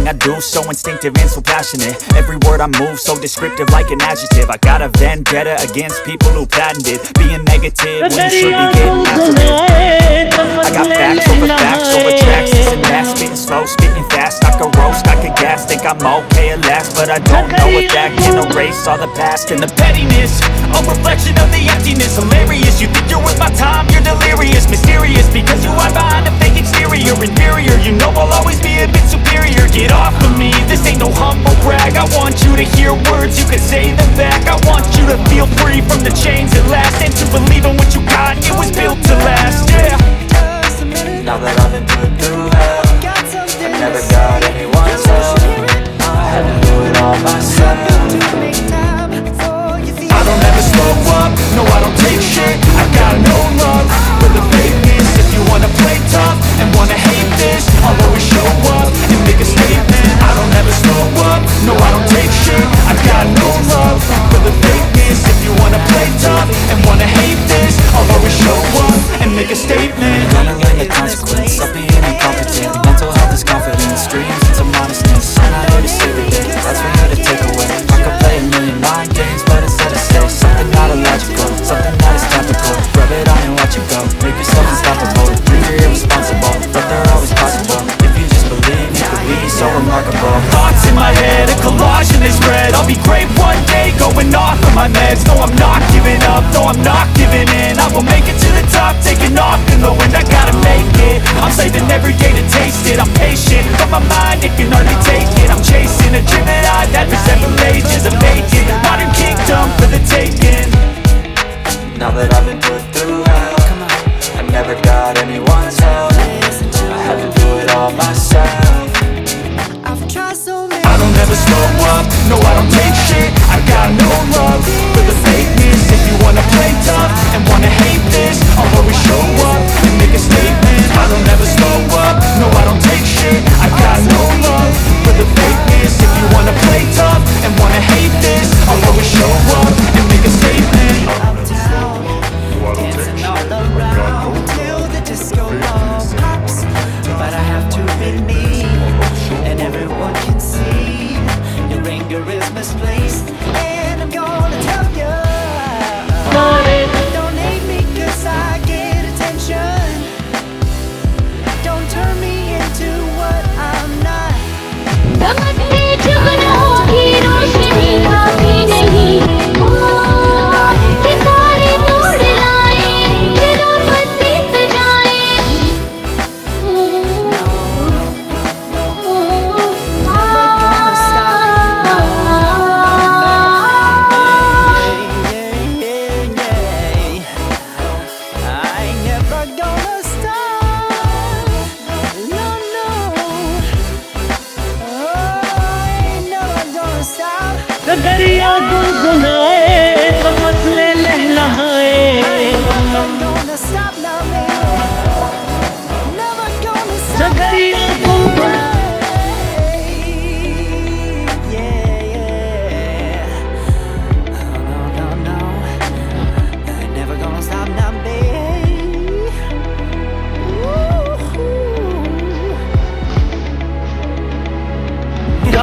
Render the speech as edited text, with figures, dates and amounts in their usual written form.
I do, so instinctive and so passionate. Every word I move, so descriptive like an adjective. I got a vendetta against people who patented being negative when you should be getting after it. I got facts over tracks, and fast, spitting slow, spitting fast. I could roast, I could gas, think I'm okay at last, but I don't know if that can erase all the past and the pettiness. A reflection of the emptiness, hilarious. You think you're worth my time, you're delirious, mysterious, because you hide behind a fake exterior. Inferior, you know I'll always be a bit superior. Get off of me, this ain't no humble brag. I want you to hear words, you can say them back. I want you to feel free from the chains at last, and to believe in what you got, it was built to last, yeah. Now that I've been put through hell, I never got anyone's help. I had to do it all myself. I don't ever slow up, no I don't take shit. I got no love for the fakeness. If you wanna play tough and wanna hate this, I'll always show up and make a statement. I don't ever slow up, no I don't take shit. I got no love for the fakeness. If you wanna play tough and wanna hate this, I'll always show up and make a statement. Gonna learn the consequence of being incompetent. Mental health is confidence, dreams and some honestness. I'm not here to save the day, that's for you to take away. I could play a million mind games, but instead I say something not illogical, something that is topical. Rub it on and watch it go, make yourself unstoppable. Dreams are irresponsible, but they're always possible. If you just believe, you could be so remarkable. Thoughts in my head, a collage and they spread. I'll be great one day, going off of my meds. No, I'm not giving up, no, I'm not giving in. I will make it to the top, taking off in the wind. I gotta make it, I'm saving every day to taste it. I'm patient, but my mind, it can hardly take it. I'm chasing a dream that I've had for several ages. I'm making modern kingdom for the taking. Now that I've been put through hell, I never got anyone's help. I had to do it all myself. I don't ever slow up, no I don't take shit. I got no love for the fakeness. If you wanna play tough and wanna hate this, I'll always show up and make a statement. I don't ever slow up, no I don't take shit. I got no love for the fakeness. If you wanna play tough and wanna hate this, I'll always show up and make a statement. Dancing all around till the disco ball pops. But I have to be me, and everyone can see your anger is misplaced, and I'm gonna tell you. Don't hate me 'cause I get attention. Don't turn me into what I'm not. The dariya gulgulay